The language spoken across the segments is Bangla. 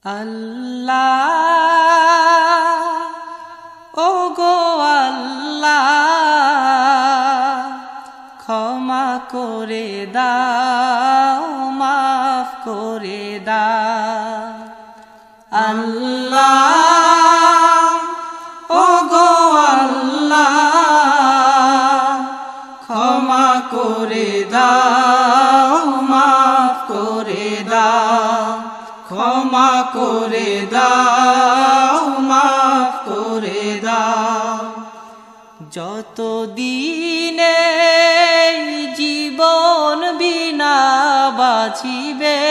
আল্লাহ ও গো আল্লাহ ক্ষমা করে দাও মাফ করে দাও আল্লাহ ও গো আল্লাহ ক্ষমা করে দাও মাফ করে দাও ক্ষমা করে দাও মাফ করে দাও যত দিনে জীবন বিনা বাঁচিবে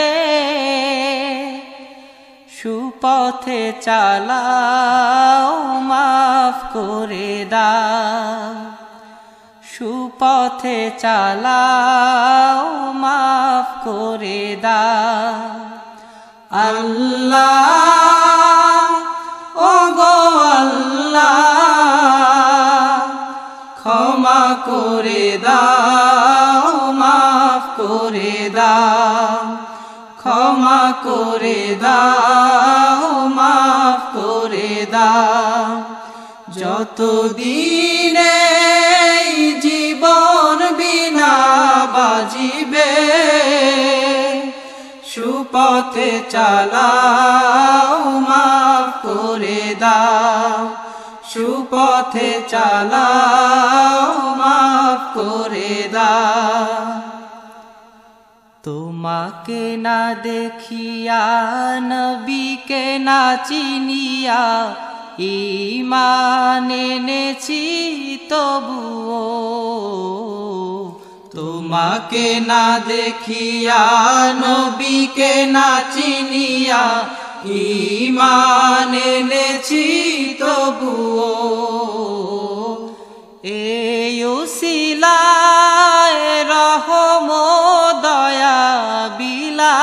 সুপথে চালাও মাফ করে দাও সুপথে চালাও মাফ করে দাও আল্লাহ ও গো আল্লাহ ক্ষমা করে দাও মাফ করে দাও ক্ষমা করে দাও মাফ করে দাও যত দিনে জীবন বিনা বাজিবে সুপথে চালাও মাফ করে দাও সুপথে চালাও মাফ করে দাও তোমাকে না দেখিয়া নবীকে না চিনিয়া ঈমান এনেছি তবুও তোমাকে না দেখিয়া নবীকে না চিনিয়া ঈমান এনেছি তবুও এই উসিলায় রহম দয়া বিলা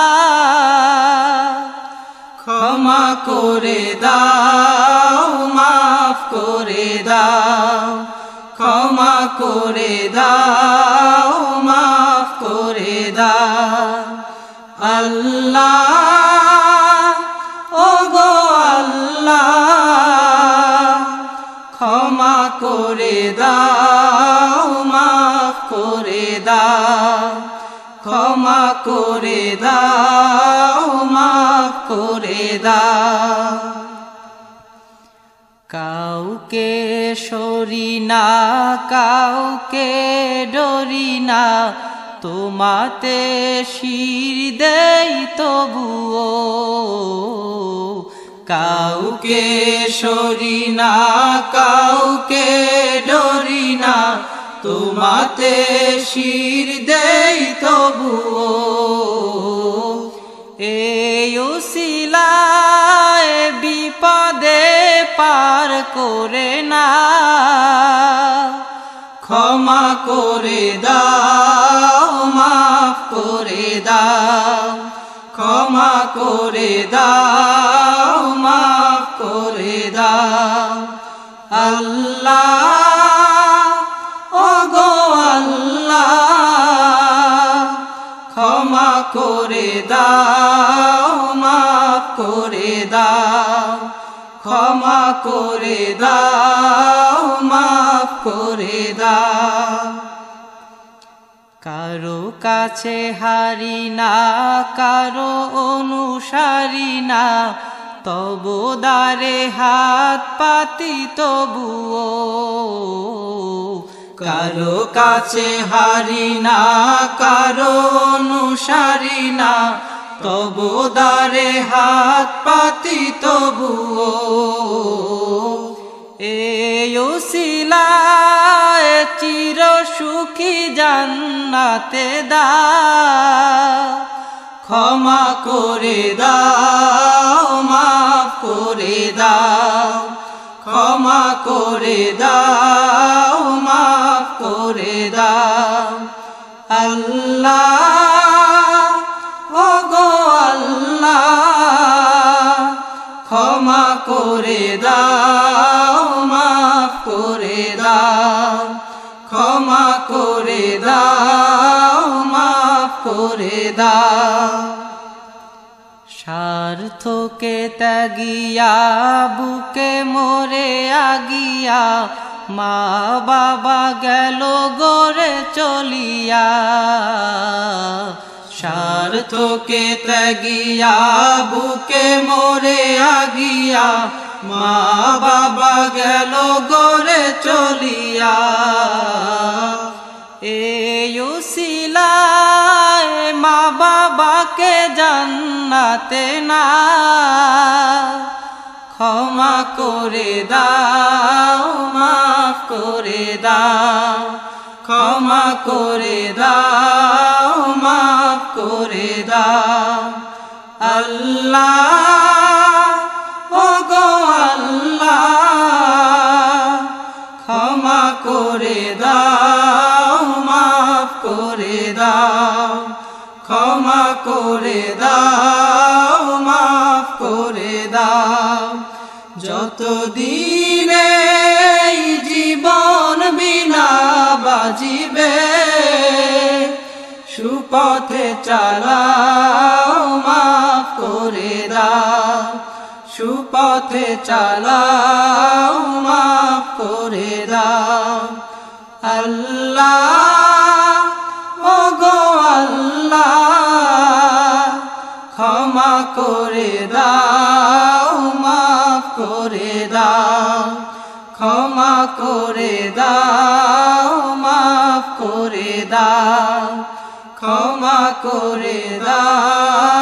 ক্ষমা করে দাও মাফ করে দাও ক্ষমা করে দাও মাফ করে দাও আল্লাহ ও গো আল্লাহ ক্ষমা করে দাও মাফ করে দাও ক্ষমা করে দাও মাফ করে দাও কাউকে সরি না কাউকে ডরি না তোমাতে শির দেই তবুও কাউকে সরি না কাউকে ডরি না তোমাতে শির দেই তবুও এই উসিলায় বিপদে পার করে না ক্ষমা করে দাও মাফ করে দাও ক্ষমা করে দাও মাফ করে দাও আল্লাহ ও গো আল্লাহ ক্ষমা করে দাও মাফ করে দাও ক্ষমা করে দাও মাফ করে দাও কারো কাছে হারি না কারো অনুসারী না তবু দ্বারে হাত পাতি তবুও কারো কাছে হারি না কারো অনুসারী না তবু দ্বারে হাত পাতি তবুও এই উসিলায় চির সুখী জান্নাতে দাও ক্ষমা করে দাও মাফ করে দাও ক্ষমা করে দাও মাফ করে দাও আল্লাহ ও গো আল্লাহ ক্ষমা করে দাও মাফ করে দাও ক্ষমা করে দাও মাফ করে দাও স্বার্থ স্বার্থকে ত্যাগিয়া বুকে মোরে আগিয়া মা বাবা গেল গড়ে চলিয়া স্বার্থকে ত্যাগিয়া বুকে মোরে আগিয়া মা বাবা গেল গড়ে চলিয়া এই উসিলায় মা বাবাকে জান্নাতে না ক্ষমা করে দাও মাফ করে দাও ক্ষমা করে দাও মাফ করে দাও আল্লাহ ও গো আল্লাহ ক্ষমা করে দাও মাফ করে দাও ক্ষমা করে দাও মাফ করে দাও যতদিনে জীবন বিনা বাজিবে সুপথে চালাও মাফ করে দাও সুপথে চালাও মাফ করে দাও আল্লাহ ও গো আল্লাহ ক্ষমা করে দাও মাফ করে দাও ক্ষমা করে দাও মাফ করে দাও ক্ষমা করে দাও